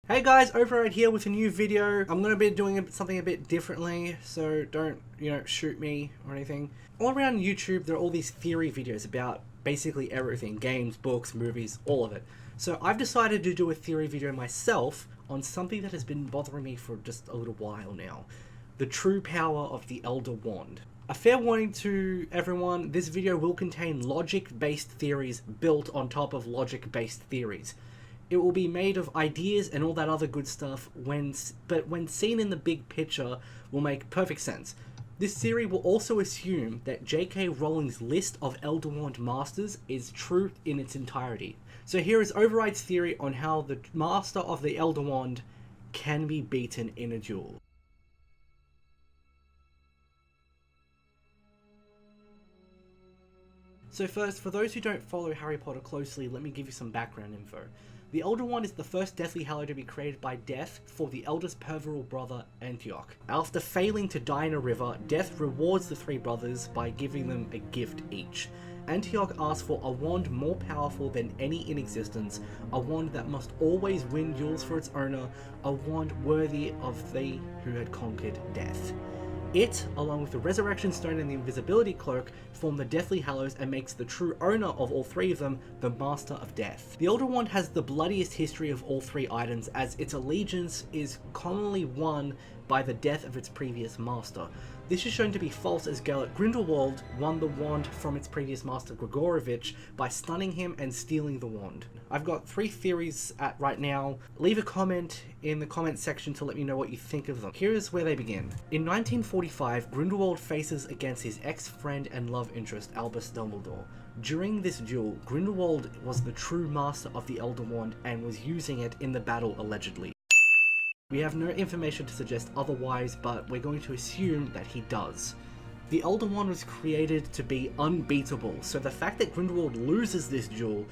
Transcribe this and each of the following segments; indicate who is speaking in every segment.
Speaker 1: Hey guys, Override here with a new video. I'm going to be doing something a bit differently, so don't, shoot me or anything. All around YouTube, there are all these theory videos about basically everything. Games, books, movies, all of it. So I've decided to do a theory video myself on something that has been bothering me for just a little while now. The true power of the Elder Wand. A fair warning to everyone, this video will contain logic-based theories built on top of logic-based theories. It will be made of ideas and all that other good stuff, but when seen in the big picture, will make perfect sense. This theory will also assume that J.K. Rowling's list of Elder Wand masters is true in its entirety. So here is Override's theory on how the master of the Elder Wand can be beaten in a duel. So first, for those who don't follow Harry Potter closely, let me give you some background info. The Elder Wand is the first Deathly Hallow to be created by Death for the eldest Perveril brother, Antioch. After failing to die in a river, Death rewards the three brothers by giving them a gift each. Antioch asks for a wand more powerful than any in existence, a wand that must always win duels for its owner, a wand worthy of they who had conquered death. It, along with the Resurrection Stone and the Invisibility Cloak, form the Deathly Hallows and makes the true owner of all three of them the Master of Death. The Elder Wand has the bloodiest history of all three items, as its allegiance is commonly won by the death of its previous master. This is shown to be false, as Gellert Grindelwald won the wand from its previous master Gregorovitch by stunning him and stealing the wand. I've got three theories right now. Leave a comment in the comment section to let me know what you think of them. Here's where they begin. In 1945, Grindelwald faces against his ex-friend and love interest Albus Dumbledore. During this duel, Grindelwald was the true master of the Elder Wand and was using it in the battle allegedly. We have no information to suggest otherwise, but we're going to assume that he does. The Elder Wand was created to be unbeatable, so the fact that Grindelwald loses this duel,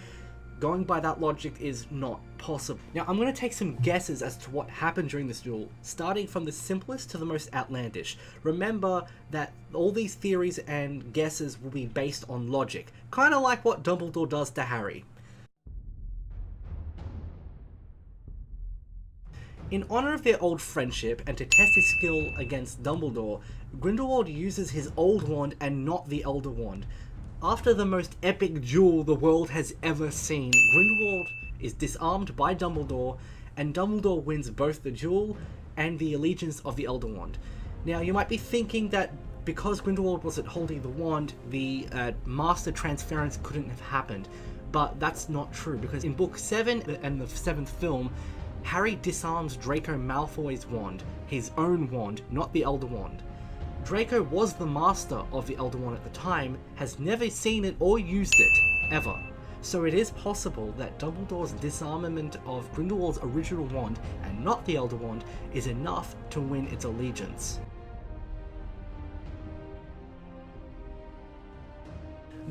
Speaker 1: going by that logic, is not possible. Now, I'm going to take some guesses as to what happened during this duel, starting from the simplest to the most outlandish. Remember that all these theories and guesses will be based on logic, kind of like what Dumbledore does to Harry. In honor of their old friendship and to test his skill against Dumbledore, Grindelwald uses his old wand and not the Elder Wand. After the most epic duel the world has ever seen, Grindelwald is disarmed by Dumbledore, and Dumbledore wins both the duel and the allegiance of the Elder Wand. Now, you might be thinking that because Grindelwald wasn't holding the wand, the master transference couldn't have happened, but that's not true, because in Book 7 and the 7th film, Harry disarms Draco Malfoy's wand, his own wand, not the Elder Wand. Draco was the master of the Elder Wand at the time, has never seen it or used it, ever. So it is possible that Dumbledore's disarmament of Grindelwald's original wand, and not the Elder Wand, is enough to win its allegiance.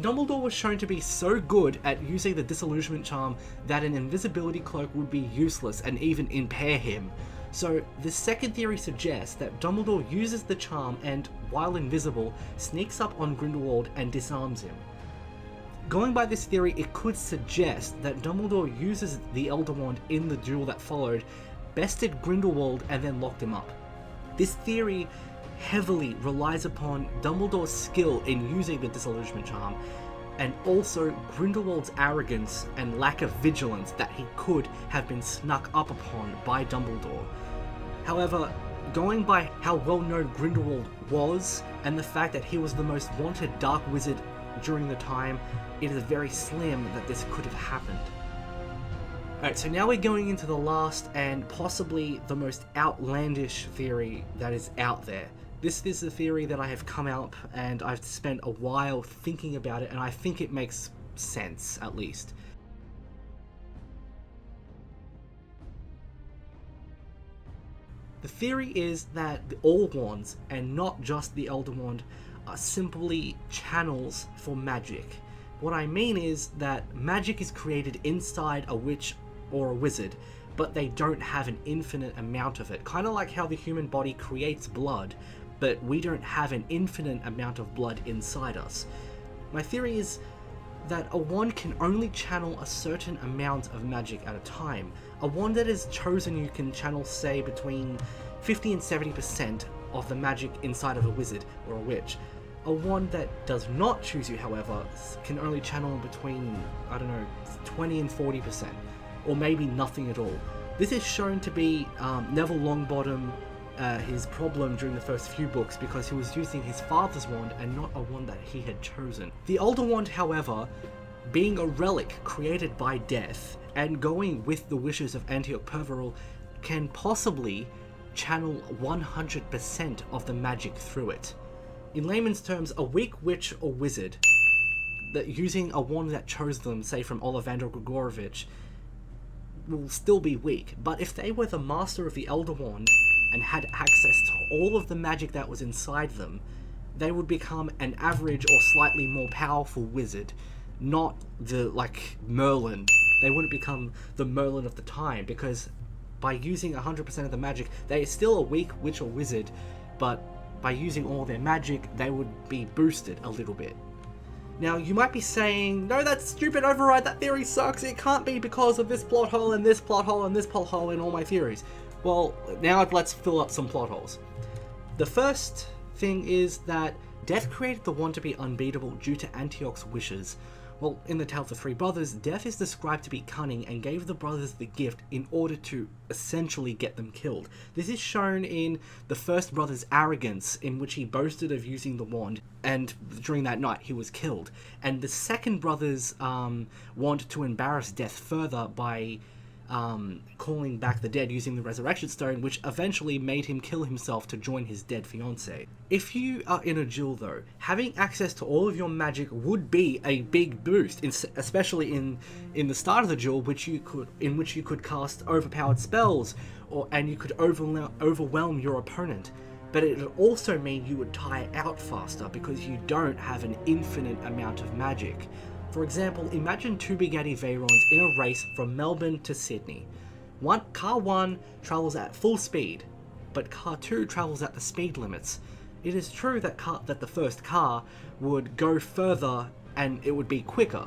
Speaker 1: Dumbledore was shown to be so good at using the Disillusionment Charm that an invisibility cloak would be useless and even impair him. So the second theory suggests that Dumbledore uses the charm and, while invisible, sneaks up on Grindelwald and disarms him. Going by this theory, it could suggest that Dumbledore uses the Elder Wand in the duel that followed, bested Grindelwald, and then locked him up. This theory heavily relies upon Dumbledore's skill in using the Disillusionment Charm, and also Grindelwald's arrogance and lack of vigilance that he could have been snuck up upon by Dumbledore. However, going by how well known Grindelwald was, and the fact that he was the most wanted dark wizard during the time, it is very slim that this could have happened. Alright, so now we're going into the last and possibly the most outlandish theory that is out there. This is a theory that I have come up and I've spent a while thinking about it, and I think it makes sense, at least. The theory is that all wands, and not just the Elder Wand, are simply channels for magic. What I mean is that magic is created inside a witch or a wizard, but they don't have an infinite amount of it. Kind of like how the human body creates blood, but we don't have an infinite amount of blood inside us. My theory is that a wand can only channel a certain amount of magic at a time. A wand that is chosen, you can channel, say, between 50 and 70% of the magic inside of a wizard or a witch. A wand that does not choose you, however, can only channel between, I don't know, 20 and 40%, or maybe nothing at all. This is shown to be Neville Longbottom, his problem during the first few books, because he was using his father's wand and not a wand that he had chosen. The Elder Wand, however, being a relic created by death and going with the wishes of Antioch Perveril, can possibly channel 100% of the magic through it. In layman's terms, a weak witch or wizard that using a wand that chose them, say from Ollivander Grigorovich, will still be weak. But if they were the master of the Elder Wand and had access to all of the magic that was inside them, they would become an average or slightly more powerful wizard, not the, like, Merlin. They wouldn't become the Merlin of the time, because by using 100% of the magic, they are still a weak witch or wizard, but by using all their magic, they would be boosted a little bit. Now, you might be saying, no, that's stupid, override, that theory sucks, it can't be because of this plot hole and this plot hole and this plot hole in all my theories. Well, now let's fill up some plot holes. The first thing is that Death created the wand to be unbeatable due to Antioch's wishes. Well, in the Tale of the Three Brothers, Death is described to be cunning and gave the brothers the gift in order to essentially get them killed. This is shown in the first brother's arrogance, in which he boasted of using the wand, and during that night he was killed. And the second brother's want to embarrass Death further by calling back the dead using the Resurrection Stone, which eventually made him kill himself to join his dead fiancée. If you are in a duel though, having access to all of your magic would be a big boost, especially in the start of the duel, in which you could cast overpowered spells, and you could overwhelm your opponent. But it would also mean you would tire out faster because you don't have an infinite amount of magic. For example, imagine two Bugatti Veyrons in a race from Melbourne to Sydney. Car 1 travels at full speed, but Car 2 travels at the speed limits. It is true that the first car would go further and it would be quicker,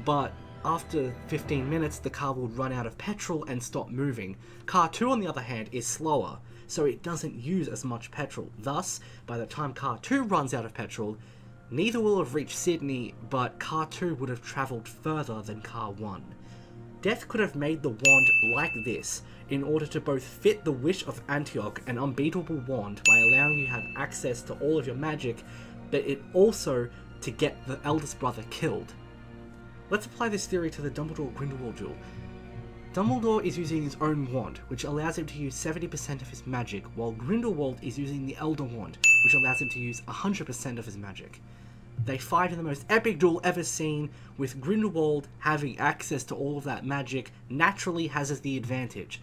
Speaker 1: but after 15 minutes the car would run out of petrol and stop moving. Car 2 on the other hand is slower, so it doesn't use as much petrol. Thus, by the time Car 2 runs out of petrol, neither will have reached Sydney, but Car 2 would have travelled further than Car 1. Death could have made the wand like this in order to both fit the wish of Antioch, an unbeatable wand, by allowing you to have access to all of your magic, but it also to get the eldest brother killed. Let's apply this theory to the Dumbledore-Grindelwald duel. Dumbledore is using his own wand, which allows him to use 70% of his magic, while Grindelwald is using the Elder Wand, which allows him to use 100% of his magic. They fight in the most epic duel ever seen, with Grindelwald having access to all of that magic naturally has the advantage.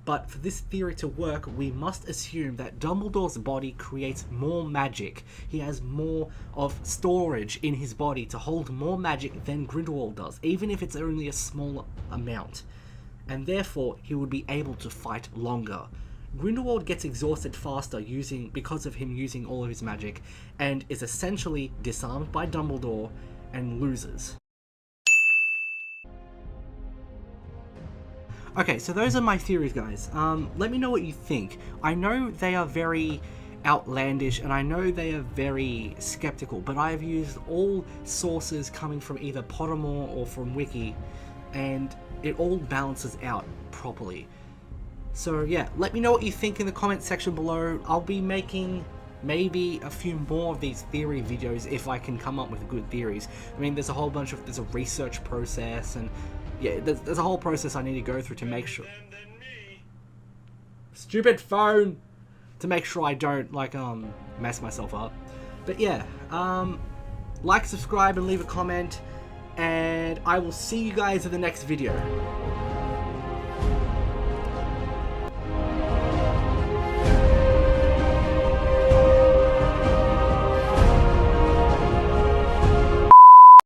Speaker 1: But for this theory to work, we must assume that Dumbledore's body creates more magic. He has more of storage in his body to hold more magic than Grindelwald does, even if it's only a small amount. And therefore, he would be able to fight longer. Grindelwald gets exhausted faster because of him using all of his magic, and is essentially disarmed by Dumbledore and loses. Okay, so those are my theories, guys. Let me know what you think. I know they are very outlandish, and I know they are very skeptical, but I have used all sources coming from either Pottermore or from Wiki, and it all balances out properly. So yeah, let me know what you think in the comment section below. I'll be making maybe a few more of these theory videos if I can come up with good theories. I mean, there's a research process, and yeah, there's a whole process I need to go through to make sure. Stupid phone! To make sure I don't, like, mess myself up. But yeah, like, subscribe, and leave a comment, and I will see you guys in the next video.